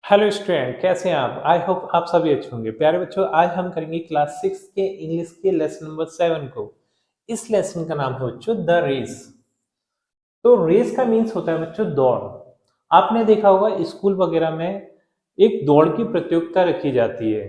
Hello student, कैसे हैं आप? आई होप आप सभी अच्छे होंगे। प्यारे बच्चों, आज हम करेंगे क्लास 6 के इंग्लिश के लेसन नंबर 7 को। इस लेसन का नाम है बच्चों द रेस। तो रेस का मीन्स होता है बच्चों दौड़। आपने देखा होगा स्कूल वगैरह में एक दौड़ की प्रतियोगिता रखी जाती है,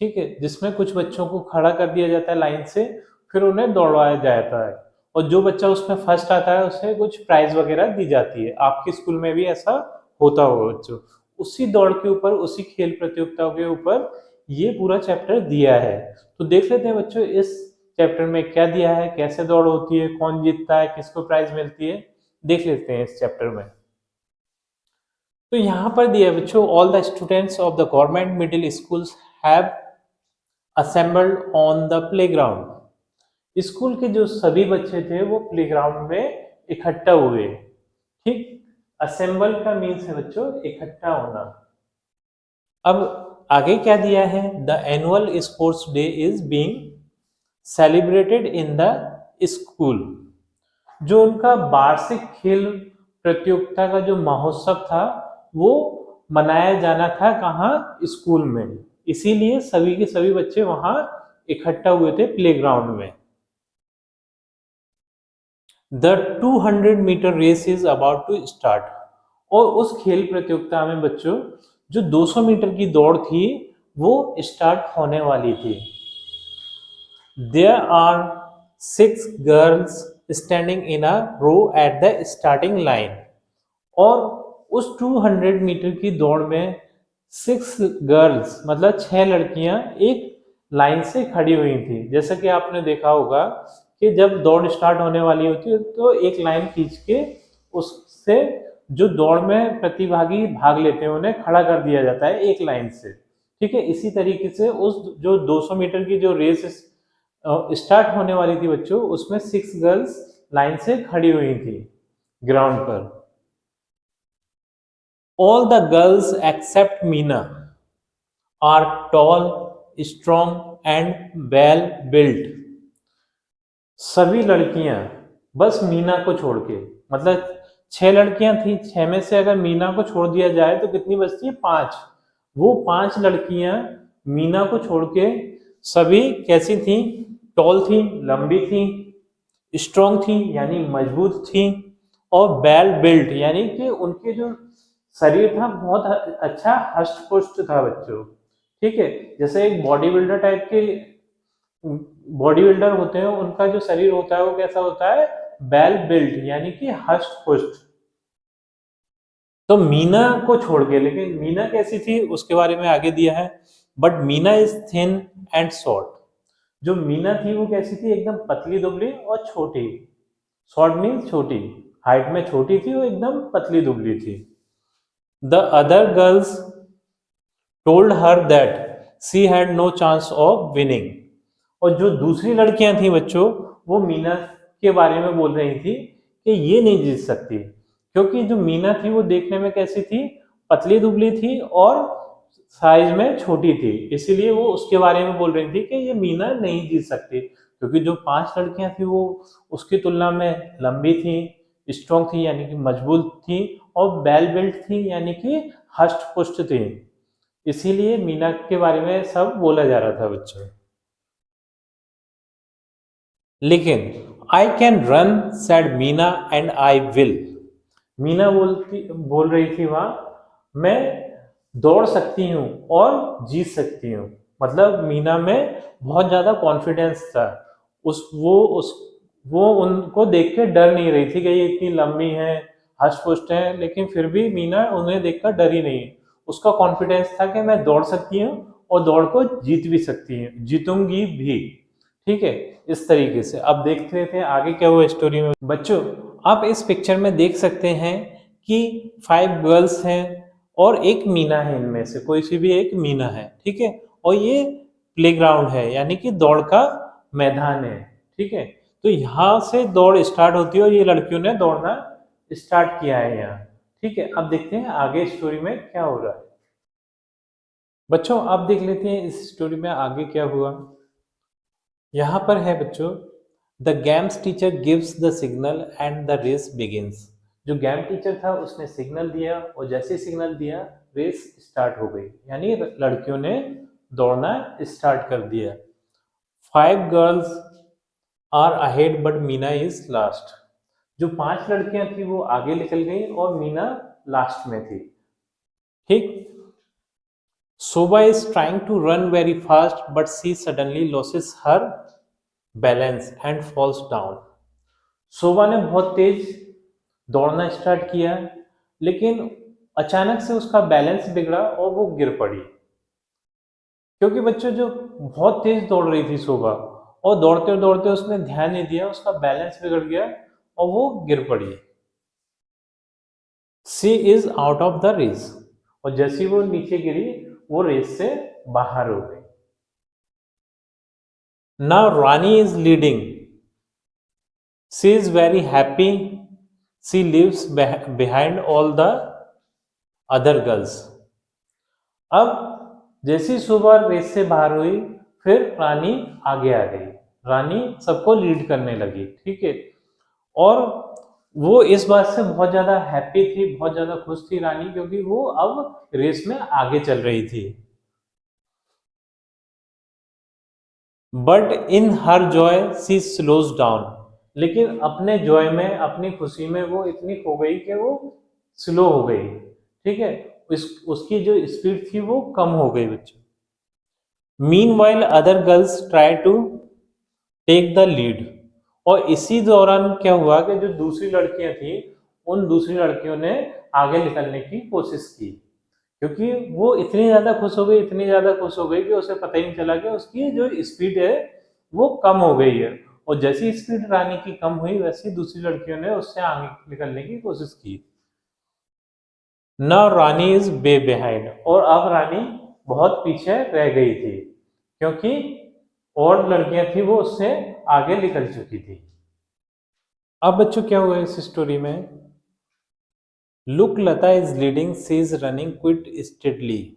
ठीक है, जिसमें कुछ बच्चों को खड़ा कर दिया जाता है लाइन से, फिर उन्हें दौड़ाया जाता है और जो बच्चा उसमें फर्स्ट आता है उसे कुछ प्राइज वगैरह दी जाती है। आपके स्कूल में भी ऐसा होता होगा बच्चों। उसी दौड़ के ऊपर, उसी खेल प्रतियोगिताओं के ऊपर ये पूरा चैप्टर दिया है। तो देख लेते हैं बच्चों इस चैप्टर में क्या दिया है, कैसे दौड़ होती है, कौन जीतता है, किसको प्राइज मिलती है, देख लेते हैं इस चैप्टर में। तो यहाँ पर दिया है बच्चों, all the students of the government middle schools have assembled on the playground. School के जो सभी बच्चे थे वो प्लेग्राउंड में इकट्ठा हुए। ठीक, असेंबल का मीन्स है बच्चों इकट्ठा होना। अब आगे क्या दिया है, the annual sports day is being celebrated in the school. जो उनका वार्षिक खेल प्रतियोगिता का जो महोत्सव था वो मनाया जाना था कहाँ, स्कूल में। इसीलिए सभी के सभी बच्चे वहां इकट्ठा हुए थे प्लेग्राउंड में। The 200 metre race is about to start. और उस खेल प्रतियोगिता में बच्चों जो 200 मीटर की दौड़ थी वो स्टार्ट होने वाली थी। There are 6 girls standing in a row at the starting line। और उस 200 मीटर की दौड़ में 6 गर्ल्स मतलब 6 लड़कियां एक लाइन से खड़ी हुई थी। जैसा कि आपने देखा होगा कि जब दौड़ स्टार्ट होने वाली होती है तो एक लाइन खींच के उससे जो दौड़ में प्रतिभागी भाग लेते हैं उन्हें खड़ा कर दिया जाता है एक लाइन से। ठीक है, इसी तरीके से उस जो 200 मीटर की जो रेस स्टार्ट होने वाली थी बच्चों, उसमें 6 गर्ल्स लाइन से खड़ी हुई थी ग्राउंड पर। All the girls except Meena are tall, strong and well built. सभी लड़कियां बस मीना को छोड़ के, मतलब 6 लड़कियां थी, 6 में से अगर मीना को छोड़ दिया जाए तो कितनी बचती है, 5। वो 5 लड़कियां मीना को छोड़ के सभी कैसी थी, टॉल थी, लंबी थी, स्ट्रॉन्ग थी यानी मजबूत थी, और वेल बिल्ट यानी कि उनके जो शरीर था बहुत अच्छा हष्ट पुष्ट था बच्चों। ठीक है, जैसे एक बॉडी बिल्डर टाइप के बॉडी बिल्डर होते हैं उनका जो शरीर होता है वो कैसा होता है, वेल बिल्ट यानी कि हष्ट पुष्ट। तो मीना को छोड़ के, लेकिन मीना कैसी थी उसके बारे में आगे दिया है, but Meena is thin and short. जो मीना थी वो कैसी थी, एकदम पतली दुबली और छोटी। शॉर्ट मीन्स छोटी, हाइट में छोटी थी, वो एकदम पतली दुबली थी। The other girls told her that she had no chance of winning. और जो दूसरी लड़कियां थी बच्चों, वो मीना के बारे में बोल रही थी कि ये नहीं जीत सकती, क्योंकि जो मीना थी वो देखने में कैसी थी, पतली दुबली थी और साइज में छोटी थी। इसीलिए वो उसके बारे में बोल रही थी कि ये मीना नहीं जीत सकती, क्योंकि जो 5 लड़कियां थी वो उसकी तुलना में लंबी थी, स्ट्रॉन्ग थी यानी कि मजबूत थी, और वेल बिल्ट थी यानी कि हष्ट पुष्ट थी। इसीलिए मीना के बारे में सब बोला जा रहा था बच्चों। लेकिन I can run said Meena and I will. Meena बोल रही थी वहां, मैं दौड़ सकती हूँ और जीत सकती हूँ। मतलब मीना में बहुत ज्यादा कॉन्फिडेंस था। वो उनको देख के डर नहीं रही थी कि ये इतनी लंबी है, हष्ट पुष्ट है, लेकिन फिर भी मीना उन्हें देखकर डरी नहीं। उसका कॉन्फिडेंस था कि मैं दौड़ सकती हूँ और दौड़ को जीत भी सकती हूँ, जीतूंगी भी। ठीक है, इस तरीके से अब देख लेते हैं आगे क्या हुआ स्टोरी में। बच्चों, आप इस पिक्चर में देख सकते हैं कि 5 गर्ल्स हैं और एक मीना है, इनमें से कोई सी भी एक मीना है। ठीक है, और ये प्लेग्राउंड है यानी कि दौड़ का मैदान है। ठीक है, तो यहाँ से दौड़ स्टार्ट होती है और ये लड़कियों ने दौड़ना स्टार्ट किया है यहाँ। ठीक है, अब देखते हैं आगे स्टोरी में क्या हो रहा है। बच्चों, आप देख लेते हैं इस स्टोरी में आगे क्या हुआ। यहाँ पर है बच्चों, the games teacher gives the signal and the race begins. जो गेम टीचर था उसने सिग्नल दिया और जैसे सिग्नल दिया रेस स्टार्ट हो गई, यानी लड़कियों ने दौड़ना स्टार्ट कर दिया। 5 girls are ahead but Meena is last. जो 5 लड़कियां थी वो आगे निकल गई और मीना लास्ट में थी। ठीक। Shobha is trying to run very fast but she suddenly loses her balance and falls down. शोभा ने बहुत तेज दौड़ना स्टार्ट किया लेकिन अचानक से उसका बैलेंस बिगड़ा और वो गिर पड़ी। क्योंकि बच्चों जो बहुत तेज दौड़ रही थी शोभा और दौड़ते दौड़ते उसने ध्यान नहीं दिया, उसका बैलेंस बिगड़ गया और वो गिर पड़ी। She is out of the race. और जैसी वो नीचे गिरी वो रेस से बाहर हो गई। Now Rani is leading. She is very happy. She lives behind all the other girls. अब जैसी सुबह रेस से बाहर हुई फिर रानी आगे आ गई। रानी सबको लीड करने लगी। ठीक है। और वो इस बात से बहुत ज्यादा हैप्पी थी, बहुत ज्यादा खुश थी रानी, क्योंकि वो अब रेस में आगे चल रही थी। But in her joy she slows down. लेकिन अपने जॉय में, अपनी खुशी में वो इतनी खो गई कि वो स्लो हो गई। ठीक है। उसकी जो स्पीड थी वो कम हो गई बच्चों। Meanwhile other girls try to take the lead. और इसी दौरान क्या हुआ कि जो दूसरी लड़कियां थी उन दूसरी लड़कियों ने आगे निकलने की कोशिश की, क्योंकि वो इतनी ज्यादा खुश हो गई, इतनी ज्यादा खुश हो गई कि उसे पता ही नहीं चला कि उसकी जो स्पीड है वो कम हो गई है। और जैसी स्पीड रानी की कम हुई वैसी दूसरी लड़कियों ने उससे आगे निकलने की कोशिश की। Now Rani is way behind. और अब रानी बहुत पीछे रह गई थी, क्योंकि और लड़कियां थी वो उससे आगे निकल चुकी थी। अब बच्चों क्या हुआ इस स्टोरी में? Look Lata is leading, she is running quit steadily.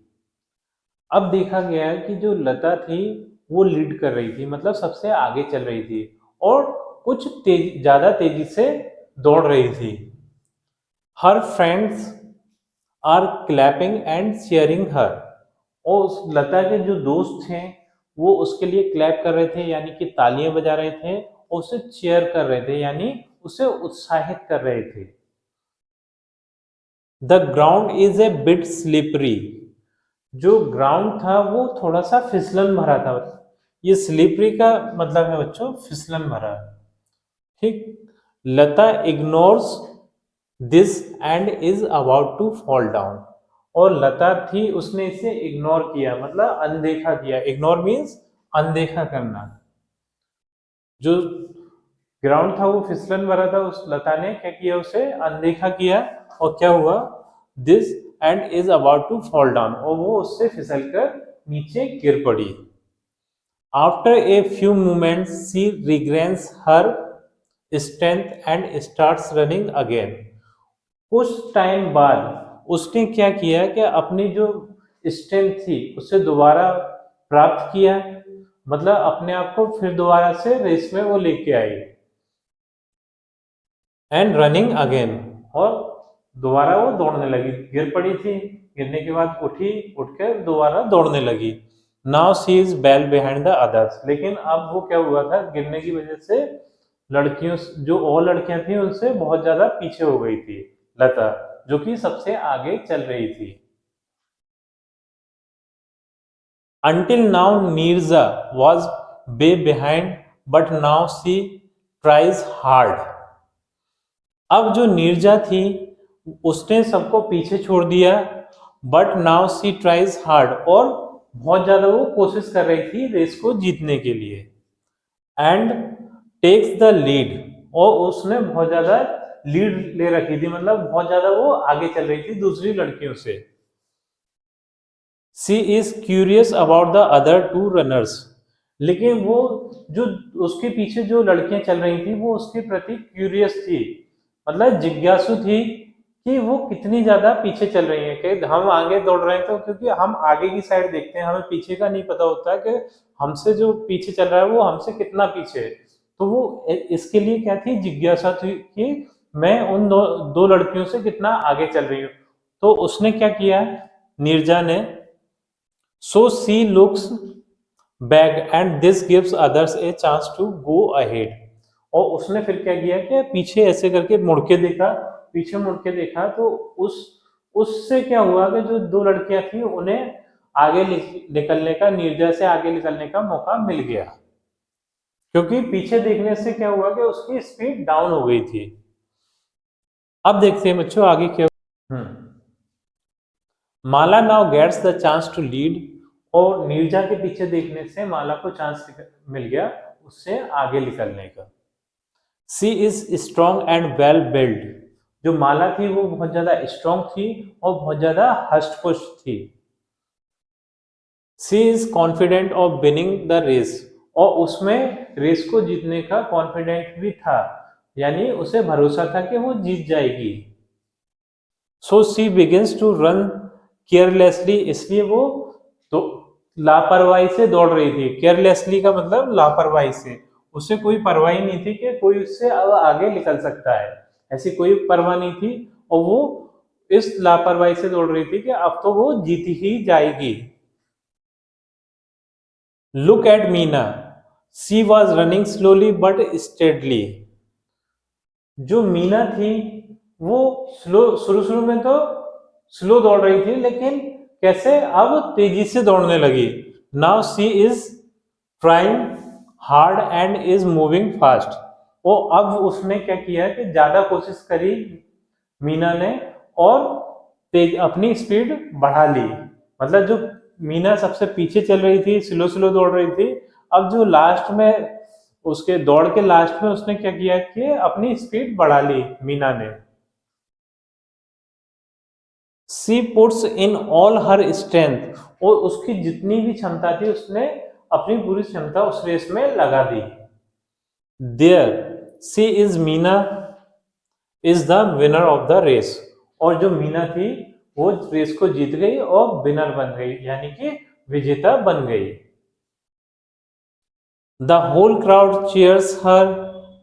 अब देखा गया है कि जो लता थी वो लीड कर रही थी, मतलब सबसे आगे चल रही थी और कुछ ज्यादा तेजी से दौड़ रही थी। Her friends are clapping and cheering her. और उस लता के जो दोस्त थे वो उसके लिए क्लैप कर रहे थे, यानी कि तालियां बजा रहे थे, और उसे चीयर कर रहे थे, यानी उसे उत्साहित कर रहे थे। The ground is a bit slippery. जो ग्राउंड था वो थोड़ा सा फिसलन भरा था। ये स्लिपरी का मतलब है बच्चों फिसलन भरा। ठीक। Lata ignores this and is about to fall down. और लता थी उसने इसे इग्नोर किया, मतलब अनदेखा किया। इग्नोर मीन्स अनदेखा करना। जो ग्राउंड था वो फिसलन भरा था, उस लता ने क्या किया, उसे अनदेखा किया। और क्या हुआ? This and is about to fall down. और वो उससे फिसल कर नीचे गिर पड़ी। After a few moments she regains her strength and starts running again. कुछ टाइम बाद उसने क्या किया कि अपनी जो स्ट्रेंथ थी उसे दोबारा प्राप्त किया, मतलब अपने आप को फिर दोबारा से रेस में वो लेके आई। And running again. और दोबारा वो दौड़ने लगी। गिर पड़ी थी, गिरने के बाद उठी, उठकर दोबारा दौड़ने लगी। Now she is well behind the others. लेकिन अब वो क्या हुआ था, गिरने की वजह से लड़कियों, जो और लड़कियां थी उनसे बहुत ज्यादा पीछे हो गई थी लता, जो कि सबसे आगे चल रही थी। Until now Neerja was way behind, but now she tries hard. अब जो नीरजा थी उसने सबको पीछे छोड़ दिया, but now she tries hard. और बहुत ज्यादा वो कोशिश कर रही थी रेस को जीतने के लिए। And takes the lead. और उसने बहुत ज्यादा लीड ले रखी थी, मतलब बहुत ज्यादा वो आगे चल रही थी दूसरी लड़कियों से। She is curious about the other two runners. लेकिन वो जो उसके पीछे जो लड़कियां चल रही थी वो उसके प्रति क्यूरियस थी, मतलब जिज्ञासु थी कि वो कितनी ज्यादा पीछे चल रही हैं। कि हम आगे दौड़ रहे हैं तो क्योंकि हम आगे की साइड देखते हैं, हमें पीछे का नहीं पता होता कि हमसे जो पीछे चल रहा है वो हमसे कितना पीछे है। तो वो इसके लिए क्या थी, जिज्ञासा थी कि मैं उन दो लड़कियों से कितना आगे चल रही हूँ। तो उसने क्या किया, नीरजा ने, so she looks back and this gives others a chance to go ahead. और उसने फिर क्या किया कि पीछे ऐसे करके मुड़ के देखा, पीछे मुड़ के देखा, तो उस उससे क्या हुआ कि जो दो लड़कियां थी उन्हें आगे निकलने का, नीरजा से आगे निकलने का मौका मिल गया, क्योंकि पीछे देखने से क्या हुआ कि उसकी स्पीड डाउन हो गई थी। अब देखते हैं बच्चों आगे क्या। Mala now gets the chance to lead, और नीरजा के पीछे देखने से माला को चांस मिल गया उससे आगे निकलने का। She is strong and well build, जो माला थी वो बहुत ज्यादा स्ट्रॉन्ग थी और बहुत ज्यादा हष्ट पुष्ट थी। She is confident of winning the race, और उसमें रेस को जीतने का कॉन्फिडेंट भी था, यानी उसे भरोसा था कि वो जीत जाएगी। सो सी बिगिंस टू रन केयरलेसली, इसलिए वो तो लापरवाही से दौड़ रही थी। केयरलेसली का मतलब लापरवाही से, उसे कोई परवाही नहीं थी कि कोई उससे अब आगे निकल सकता है, ऐसी कोई परवाह नहीं थी। और वो इस लापरवाही से दौड़ रही थी कि अब तो वो जीत ही जाएगी। Look at Meena, she was running slowly but steadily. जो मीना थी वो शुरू शुरू में तो स्लो दौड़ रही थी, लेकिन कैसे अब तेजी से दौड़ने लगी। Now she is trying hard and is moving fast. वो अब उसने क्या किया कि ज्यादा कोशिश करी मीना ने, और तेज अपनी स्पीड बढ़ा ली। मतलब जो मीना सबसे पीछे चल रही थी, स्लो स्लो दौड़ रही थी, अब जो लास्ट में उसके दौड़ के लास्ट में उसने क्या किया कि अपनी स्पीड बढ़ा ली मीना ने। She puts in all her strength, और उसकी जितनी भी क्षमता थी उसने अपनी पूरी क्षमता उस रेस में लगा दी। There she is Meena is the winner of the race, और जो मीना थी वो रेस को जीत गई और विनर बन गई, यानी कि विजेता बन गई। द होल क्राउड चीयर्स हर,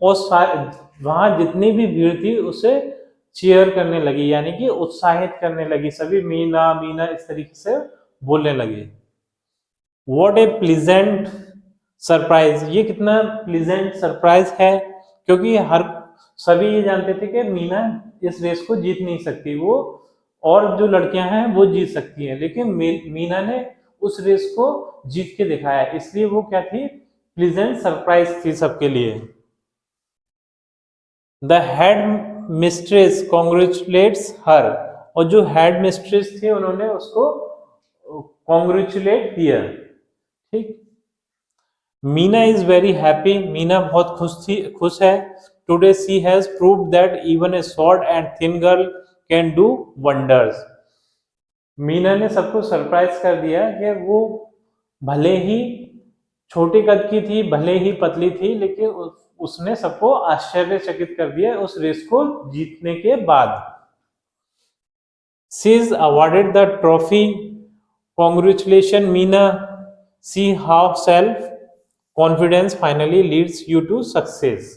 और वहां जितनी भी भीड़ थी उसे चीयर करने लगी, यानी कि उत्साहित करने लगी, सभी मीना मीना इस तरीके से बोलने लगे। व्हाट ए प्लीजेंट सरप्राइज, ये कितना प्लीजेंट सरप्राइज है, क्योंकि हर सभी ये जानते थे कि मीना इस रेस को जीत नहीं सकती, वो और जो लड़कियां हैं वो जीत सकती हैं, लेकिन मीना ने उस रेस को जीत के दिखाया, इसलिए वो क्या थी, प्लीजेंट सरप्राइज थी सबके लिए। द हेड मिस्ट्रेस कॉन्ग्रेचुलेट्स हर, और जो हेड मिस्ट्रेस थी उन्होंने उसको कॉन्ग्रेचुलेट किया। ठीक। Meena is very happy, Meena बहुत खुश है। Today she has proved that even a short and thin girl can do wonders. Meena ने सबको सरप्राइज कर दिया कि वो भले ही छोटे कद की थी, भले ही पतली थी, लेकिन उसने सबको आश्चर्यचकित कर दिया उस रेस को जीतने के बाद। She is awarded the trophy, congratulation Meena, see how self confidence finally leads you to success.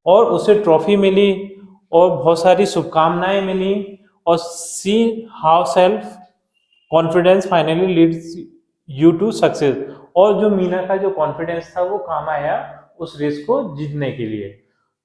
और उसे ट्रॉफी मिली और बहुत सारी शुभकामनाएं मिली, और see how self confidence finally leads you to success, और जो मीना का जो कॉन्फिडेंस था वो काम आया उस रेस को जीतने के लिए।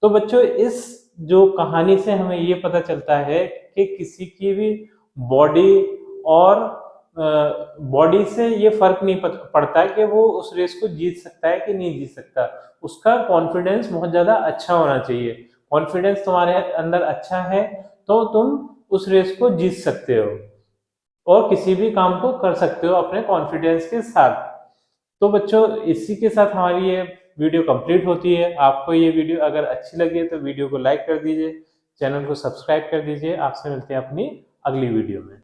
तो बच्चों इस जो कहानी से हमें ये पता चलता है कि किसी की भी बॉडी और बॉडी से ये फर्क नहीं पड़ता है कि वो उस रेस को जीत सकता है कि नहीं जीत सकता, उसका कॉन्फिडेंस बहुत ज्यादा अच्छा होना चाहिए। कॉन्फिडेंस तुम्हारे अंदर अच्छा है तो तुम उस रेस को जीत सकते हो और किसी भी काम को कर सकते हो अपने कॉन्फिडेंस के साथ। तो बच्चों इसी के साथ हमारी ये वीडियो कंप्लीट होती है। आपको ये वीडियो अगर अच्छी लगी है तो वीडियो को लाइक कर दीजिए, चैनल को सब्सक्राइब कर दीजिए। आपसे मिलते हैं अपनी अगली वीडियो में।